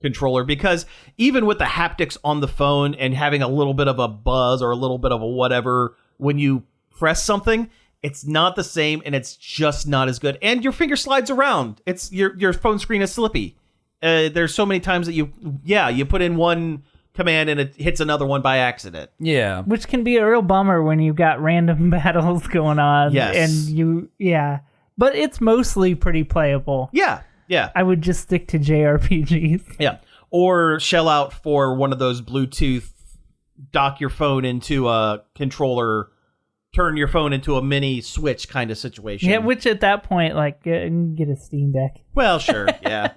controller, because even with the haptics on the phone and having a little bit of a buzz or a little bit of a whatever when you press something, it's not the same, and it's just not as good. And your finger slides around. It's your phone screen is slippy. There's so many times that you put in one command and it hits another one by accident. Yeah. Which can be a real bummer when you've got random battles going on. Yes. And but it's mostly pretty playable. Yeah. Yeah. I would just stick to JRPGs. Yeah. Or shell out for one of those Bluetooth dock your phone into a controller, turn your phone into a mini Switch kind of situation. Yeah, which at that point, like, get a Steam Deck. Well, sure. Yeah.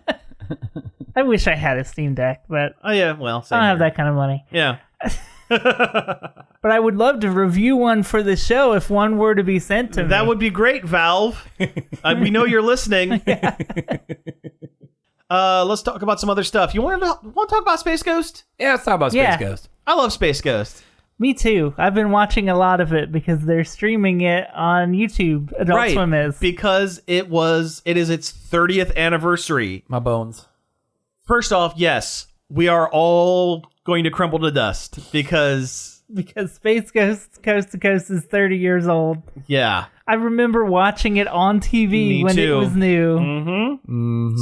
I wish I had a Steam Deck, but Oh, yeah. Well, I same don't have here. that kind of money. Yeah. But I would love to review one for the show if one were to be sent to me. That would be great, Valve. We know you're listening. Let's talk about some other stuff. You want to talk about Space Ghost? Yeah, let's talk about Space Yeah. Ghost. I love Space Ghost. Me too. I've been watching a lot of it because they're streaming it on YouTube. Adult Swim is. Because it is its 30th anniversary. My bones. First off, yes, we are all going to crumble to dust because Space Ghost Coast to Coast is 30 years old. yeah. I remember watching it on TV Me when too. it was new.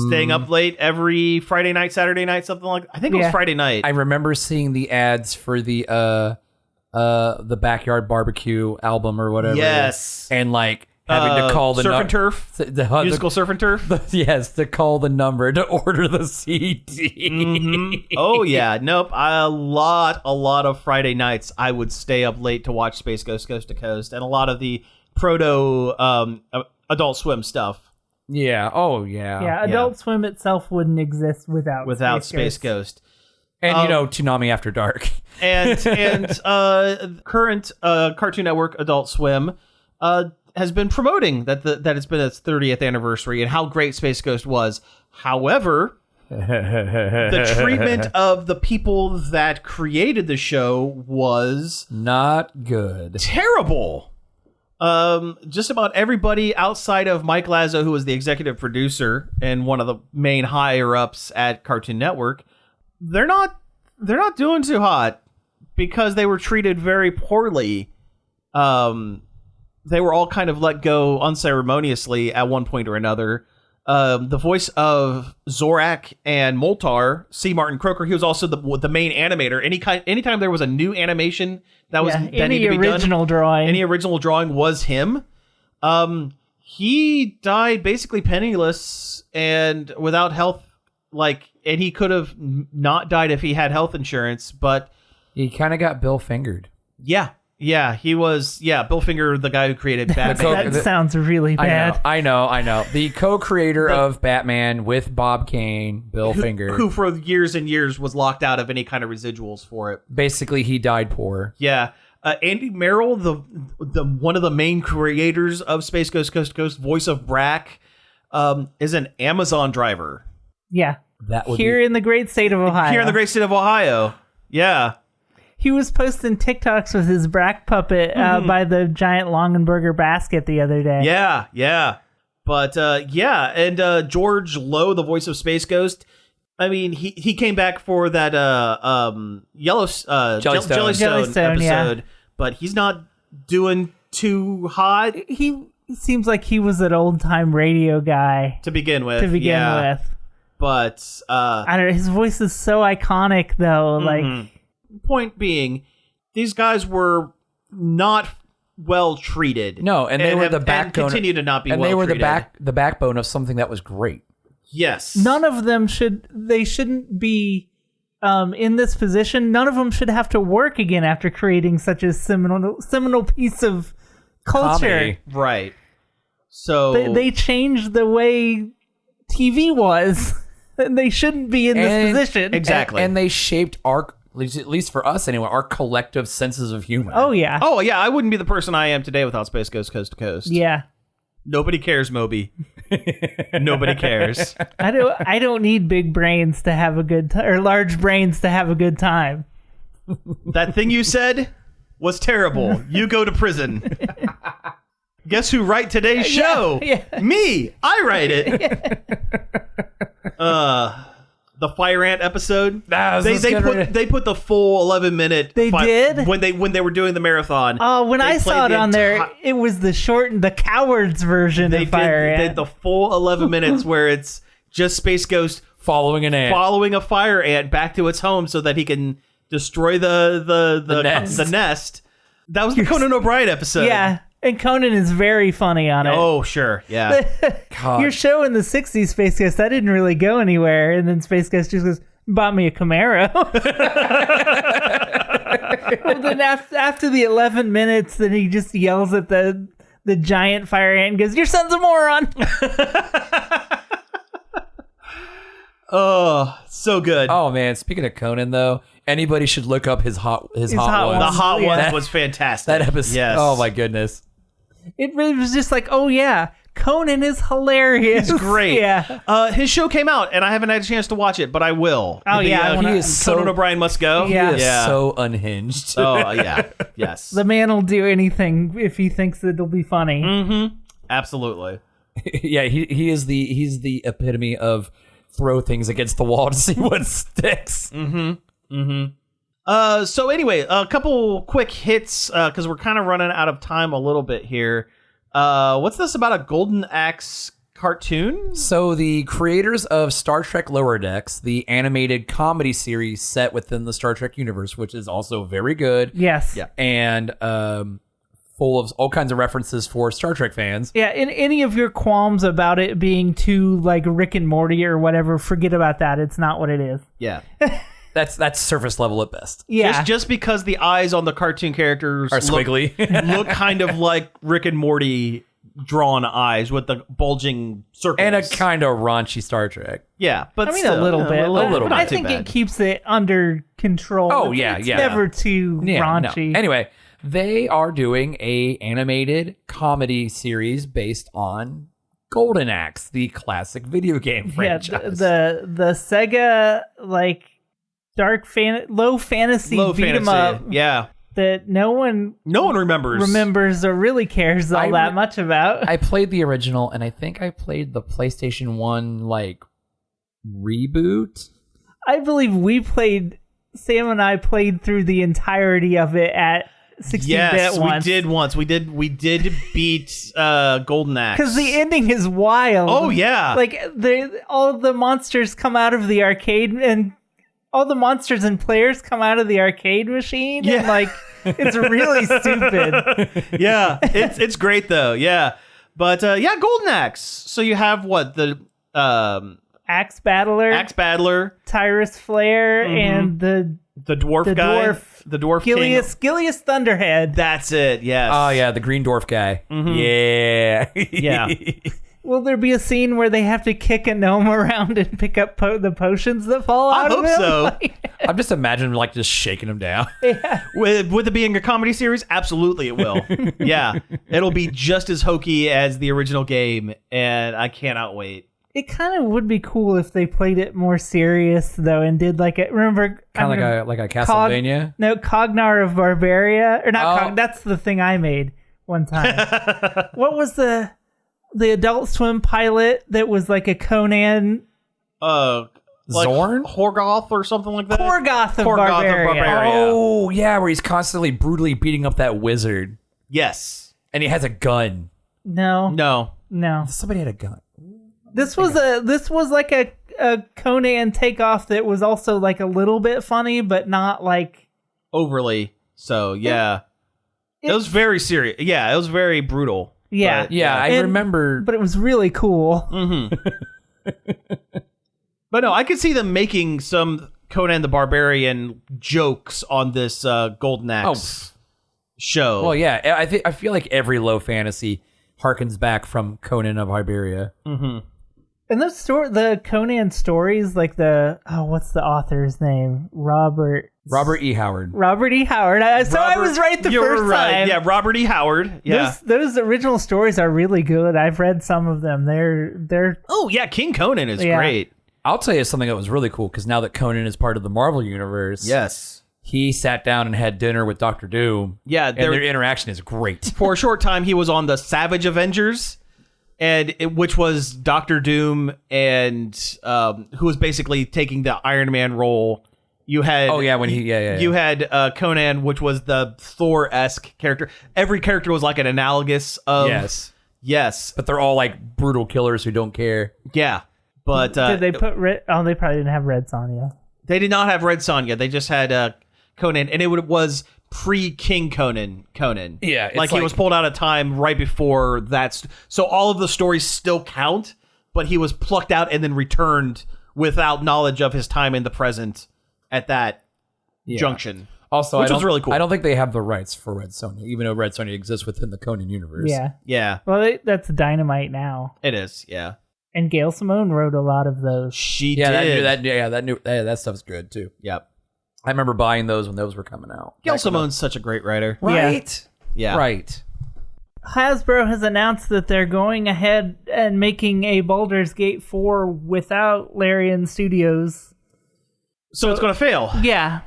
Staying up late every Friday night, Saturday night, something like that. I think it was Yeah. Friday night. I remember seeing the ads for the Backyard Barbecue album or whatever. Yes. And like having to call the Surf and Turf. Musical Surf and Turf. Yes, to call the number to order the CD. Oh yeah, nope. A lot of Friday nights I would stay up late to watch Space Ghost Coast to Coast, and a lot of the proto Adult Swim stuff Yeah. Oh yeah. Yeah, Adult Swim itself wouldn't exist without Space Ghost. And Toonami After Dark. And current Cartoon Network Adult Swim has been promoting that it's been its 30th anniversary and how great Space Ghost was. However, the treatment of the people that created the show was Not good. terrible. Just about everybody outside of Mike Lazo, who was the executive producer and one of the main higher ups at Cartoon Network, they're not doing too hot because they were treated very poorly. They were all kind of let go unceremoniously at one point or another. The voice of Zorak and Moltar, C. Martin Croker, he was also the main animator. Anytime there was a new animation that needed any to be original done, drawing. any original drawing was him. He died basically penniless and without health. And he could have not died if he had health insurance, but He kind of got Bill fingered. yeah, he was, Bill Finger, the guy who created Batman. that sounds really bad. I know. The co-creator of Batman with Bob Kane, Bill Finger. who for years and years was locked out of any kind of residuals for it. Basically, he died poor. Yeah. Andy Merrill, the one of the main creators of Space Ghost Coast to Coast, voice of Brack, is an Amazon driver. Yeah. That would Here in the great state of Ohio. Here in the great state of Ohio. Yeah. He was posting TikToks with his Brack puppet by the giant Longenberger basket the other day. Yeah. But, and George Lowe, the voice of Space Ghost, I mean, he came back for that Jellystone Jellystone, episode, yeah. but he's not doing too hot He seems like he was an old time radio guy to begin with. to begin with. But I don't know. His voice is so iconic, though. Like, point being, these guys were not well treated. No, and they were the and backbone. continue to not be and well they were treated. the backbone of something that was great. Yes. none of them shouldn't be in this position. None of them should have to work again after creating such a seminal piece of culture. Comedy. Right. So They changed the way TV was. And they shouldn't be in this position. Exactly. And they shaped our, at least for us anyway, our collective senses of humor. Oh yeah. Oh yeah, I wouldn't be the person I am today without Space Ghost Coast to Coast. Yeah. Nobody cares, Moby. Nobody cares. I don't need big brains to have a good time, or large brains to have a good time. That thing you said was terrible. You go to prison. Guess who write today's show? yeah. Me. I write it. The Fire Ant episode. They put the full 11-minute. They did? when they were doing the marathon. Oh, when They I saw played it the on there, enti- it was the cowards version They of Fire did Ant. the full 11 minutes where it's just Space Ghost following an ant. following a fire ant back to its home so that he can destroy the nest. That was the Conan O'Brien episode. Yeah, and Conan is very funny on it. Oh, sure. Yeah. God. Your show in the 60s, Space Ghost, that didn't really go anywhere. And then Space Ghost just goes, bought me a Camaro. Well, then after the 11 minutes, then he just yells at the giant fire ant and goes, your son's a moron. Oh, so good. Oh man, speaking of Conan though, anybody should look up his hot Hot ones. The hot Yeah. ones was fantastic. That episode. Yes. Oh my goodness. It was just like, oh yeah, Conan is hilarious. It's great. Yeah. His show came out, and I haven't had a chance to watch it, but I will. Oh, yeah, I wanna- He is Conan so- O'Brien must go. Yeah. He is so unhinged. Oh yeah. Yes. The man will do anything if he thinks it'll be funny. Absolutely. Yeah, he's the epitome of throw things against the wall to see what sticks. So anyway, a couple quick hits because we're kind of running out of time a little bit here. What's this about a Golden Axe cartoon? So the creators of Star Trek Lower Decks, the animated comedy series set within the Star Trek universe, which is also very good. Yes. Yeah. And full of all kinds of references for Star Trek fans. Yeah, and any of your qualms about it being too like Rick and Morty or whatever, forget about that. It's not what it is. Yeah. That's surface level at best. Yeah. Just because the eyes on the cartoon characters Are squiggly. look kind of like Rick and Morty drawn eyes with the bulging circles. And a kind of raunchy Star Trek. yeah, but I mean, still, a little bit. little but bit. I Not too think bad. it keeps it under control. Oh, yeah, It's yeah. never too Yeah, raunchy. no. Anyway, they are doing a animated comedy series based on Golden Axe, the classic video game Yeah, franchise. the Sega like low fantasy low beat 'em fantasy. up Yeah, that no one no one remembers. or really cares all I that re- much about. I played the original, and I think I played the PlayStation 1 like reboot. I believe Sam and I played through the entirety of it at 16-bit Yes, once. we did once. We did beat Golden Axe Because the ending is wild. Oh yeah, Like all the monsters come out of the arcade, and all the monsters and players come out of the arcade machine. Yeah. And like it's really stupid. yeah. It's great though. Yeah, but yeah, Golden Axe. So you have what the Axe Battler, Axe Battler, Tyrus Flare, Mm-hmm. and the dwarf The guy, dwarf. the dwarf king. Gilius Thunderhead. That's it. Yes. Oh yeah, the green dwarf guy. Yeah, Yeah. Will there be a scene where they have to kick a gnome around and pick up the potions that fall I out hope of him? so. I'm just imagining like just shaking him down. With it being a comedy series, absolutely it will. Yeah, it'll be just as hokey as the original game, and I cannot wait. It kind of would be cool if they played it more serious though, and did like remember Kind of like a Castlevania. Cognar of Barbaria, or not? Oh. That's the thing I made one time. What was the Adult Swim pilot that was like a Conan Like Zorn? Horgoth or something like that. Korgoth of Korgoth of Barbaria? Barbaria. Oh yeah, where he's constantly brutally beating up that wizard. Yes. And he has a gun. No. No. Somebody had a gun. This was like a Conan takeoff that was also like a little bit funny, but not like Overly. So, yeah. It was very serious. Yeah, it was very brutal. Yeah. But, Yeah, I And- remember. but it was really cool. But no, I could see them making some Conan the Barbarian jokes on this Golden Axe show. Well, yeah, I feel like every low fantasy harkens back from Conan of Iberia. And the Conan stories, like what's the author's name? Robert E. Howard. Robert E. Howard. I was right the you first were right. time. Yeah, Robert E. Howard. Yeah. Those original stories are really good. I've read some of them. They're Oh, yeah, King Conan is Yeah. great. I'll tell you something that was really cool because now that Conan is part of the Marvel universe, Yes. he sat down and had dinner with Doctor Doom. Yeah, and their interaction is great. For a short time, he was on the Savage Avengers, which was Doctor Doom and who was basically taking the Iron Man role. You had you had Conan, which was the Thor-esque character. Every character was like an analogous of yes, But they're all like brutal killers who don't care. yeah. But did they put Red? Oh, they probably didn't have Red Sonja. they did not have Red Sonja. They just had Conan, and it was pre-King Conan. Yeah, it's like he like- was pulled out of time right before that. So all of the stories still count, but he was plucked out and then returned without knowledge of his time in the present at that junction. Also, Which was really cool. I don't think they have the rights for Red Sonja, even though Red Sonja exists within the Conan universe. Yeah. Yeah, Well, that's Dynamite now. it is. Yeah, And Gail Simone wrote a lot of those. she Yeah, did. that stuff's good too. Yep. I remember buying those when those were coming out. Gail Simone's such a great writer. Right? Yeah. Right. Hasbro has announced that they're going ahead and making a Baldur's Gate 4 without Larian Studios. So it's going to fail. Yeah.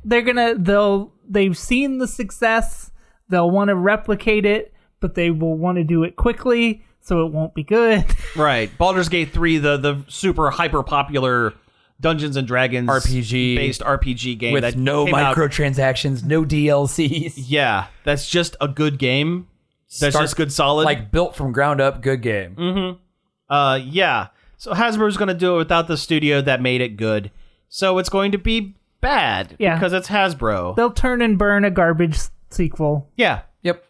They've seen the success. They'll want to replicate it, but they will want to do it quickly, so it won't be good. Right. Baldur's Gate 3, the super hyper popular Dungeons and Dragons RPG based RPG game With that no came out- microtransactions, no DLCs. Yeah, that's just a good game. That's just good solid. Like built from ground up, good game. Yeah. So Hasbro's going to do it without the studio that made it good. So it's going to be bad because it's Hasbro. They'll turn and burn a garbage sequel. Yeah. Yep.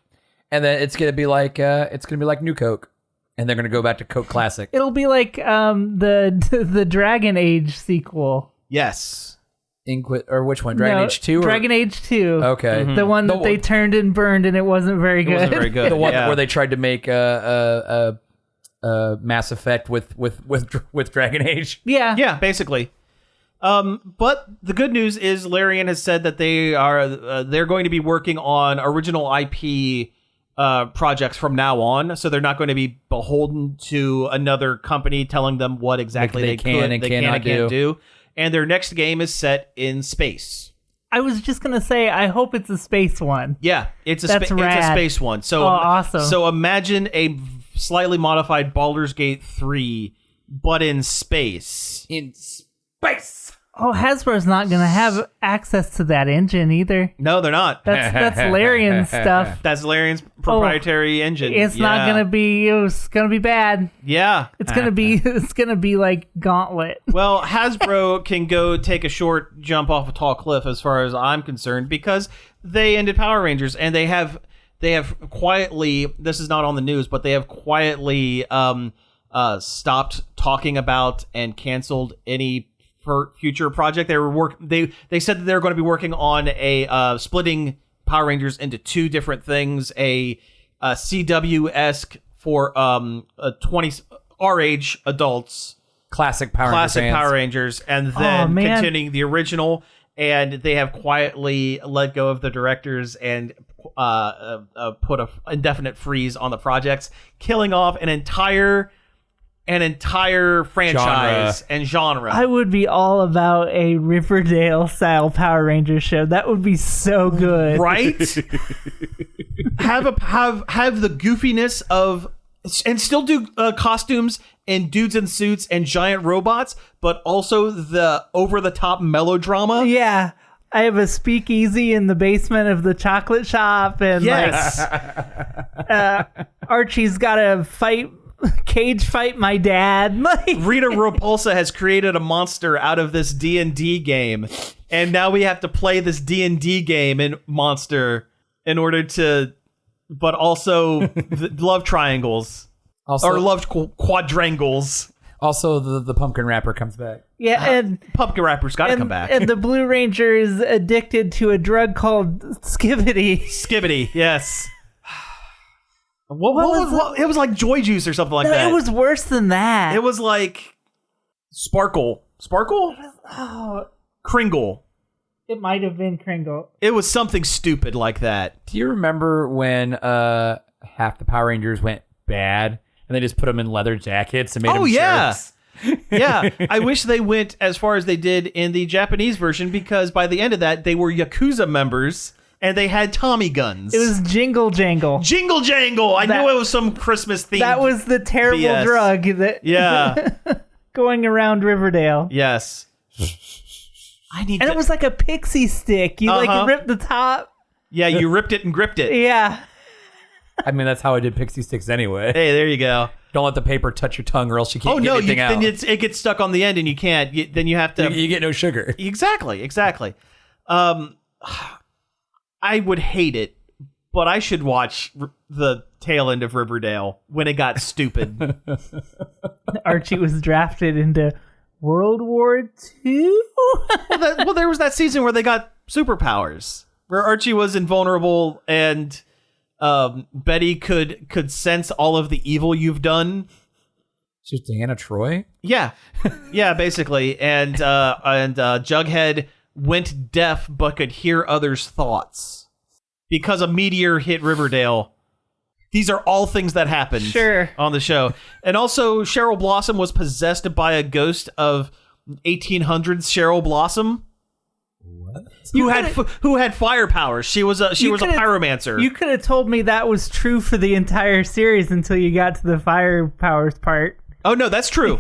And then it's gonna be like New Coke, and they're gonna go back to Coke Classic. It'll be like the Dragon Age sequel. Yes. Or which one? Dragon Age 2? Dragon Age 2. Okay. The one that they turned and burned, and it wasn't very good. It wasn't very good. The one yeah. where they tried to make a Mass Effect with Dragon Age. Yeah. Yeah, basically. But the good news is Larian has said that they're going to be working on original IP projects from now on, so they're not going to be beholden to another company telling them what exactly They they can could, and they cannot can't do. And their next game is set in space. I was just going to say, I hope it's a space one. Yeah, it's a That's rad. space one. So awesome. So imagine a slightly modified Baldur's Gate 3, but in space. In space. Oh, Hasbro's not going to have access to that engine either. No, they're not. That's Larian stuff. That's Larian's proprietary engine. It's not going to be. It's going to be bad. Yeah. It's going to be. It's going to be like Gauntlet. Well, Hasbro can go take a short jump off a tall cliff as far as I'm concerned because they ended Power Rangers and they have quietly, this is not on the news, but they have quietly stopped talking about and canceled any future project. They said that they were going to be working on a splitting Power Rangers into two different things, a CW-esque for 20 our age adults, Classic Power Rangers, and then continuing the original. And they have quietly let go of the directors and put a indefinite freeze on the projects, killing off an entire franchise and genre. I would be all about a Riverdale style Power Rangers show. That would be so good. Right? have the goofiness of, and still do costumes and dudes in suits and giant robots, but also the over the top melodrama. Yeah. I have a speakeasy in the basement of the chocolate shop, and Yes. Archie's got to cage fight my dad. Rita Repulsa has created a monster out of this D&D game, and now we have to play this D&D game in monster in order to, but also love triangles Also, or love quadrangles. also the pumpkin wrapper comes back. Yeah, and Pumpkin Rapper's got to come back. And the Blue Ranger is addicted to a drug called Skibbity. Skibbity, yes. What, it was like Joy Juice or something like No, that. it was worse than that. It was like Sparkle. Oh, Kringle. it might have been Kringle. It was something stupid like that. Do you remember when half the Power Rangers went bad and they just put them in leather jackets and made them jerks? Yeah, I wish they went as far as they did in the Japanese version, because by the end of that, they were Yakuza members and they had Tommy guns. It was Jingle Jangle. Jingle Jangle. I knew it was some Christmas theme. That was the terrible BS. drug that Yeah. going around Riverdale. Yes. I need And to, it was like a pixie stick. You Uh-huh. like rip the top. yeah, you ripped it and gripped it. Yeah. I mean, that's how I did pixie sticks anyway. Hey, there you go. Don't let the paper touch your tongue or else you can't Oh get no, anything out. then it gets stuck on the end and you can't. Then you have to. you get no sugar. Exactly. I would hate it, but I should watch the tail end of Riverdale when it got stupid. Archie was drafted into World War II. Well, there was that season where they got superpowers, where Archie was invulnerable and Betty could sense all of the evil you've done. She's Diana Troy. Yeah, basically, and Jughead went deaf but could hear others' thoughts because a meteor hit Riverdale. These are all things that happened Sure. on the show. And also, Cheryl Blossom was possessed by a ghost of 1800s Cheryl Blossom. What? Who had fire powers. She was a pyromancer. You could have told me that was true for the entire series until you got to the fire powers part. Oh no, that's true.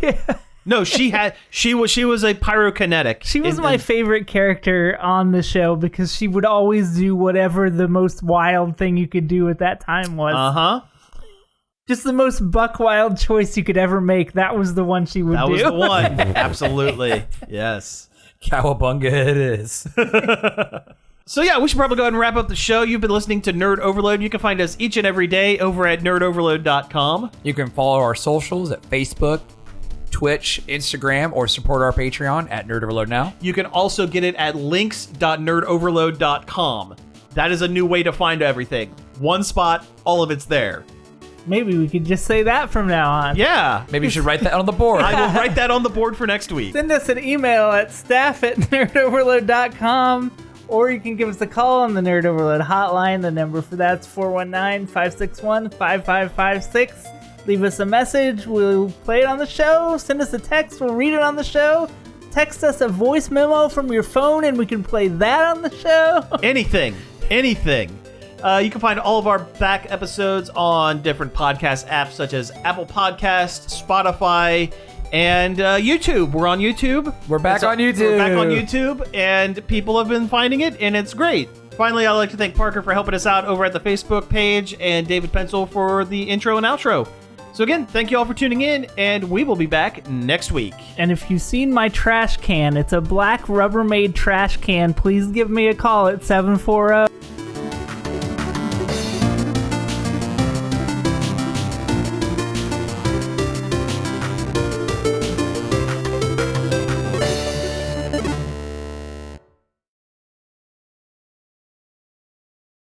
No, she was a pyrokinetic. She was my favorite character on the show because she would always do whatever the most wild thing you could do at that time was. Uh-huh. Just the most buck wild choice you could ever make. That was the one she would do. That was the one. Absolutely. Yes. Cowabunga it is. So yeah, we should probably go ahead and wrap up the show. You've been listening to Nerd Overload. You can find us each and every day over at nerdoverload.com. You can follow our socials at Facebook, Twitch, Instagram, or support our Patreon at Nerd Overload Now. You can also get it at links.nerdoverload.com. That is a new way to find everything. One spot, all of it's there. Maybe we could just say that from now on. Yeah. Maybe you should write that on the board. I will write that on the board for next week. Send us an email at staff@nerdoverload.com, or you can give us a call on the Nerd Overload hotline. The number for that's 419-561-5556. Leave us a message. We'll play it on the show. Send us a text. We'll read it on the show. Text us a voice memo from your phone, and we can play that on the show. Anything. You can find all of our back episodes on different podcast apps such as Apple Podcasts, Spotify, and YouTube. We're on YouTube. We're back on YouTube. We're back on YouTube, and people have been finding it, and it's great. Finally, I'd like to thank Parker for helping us out over at the Facebook page, and David Pencil for the intro and outro. So again, thank you all for tuning in, and we will be back next week. And if you've seen my trash can, it's a black Rubbermaid trash can. Please give me a call at 740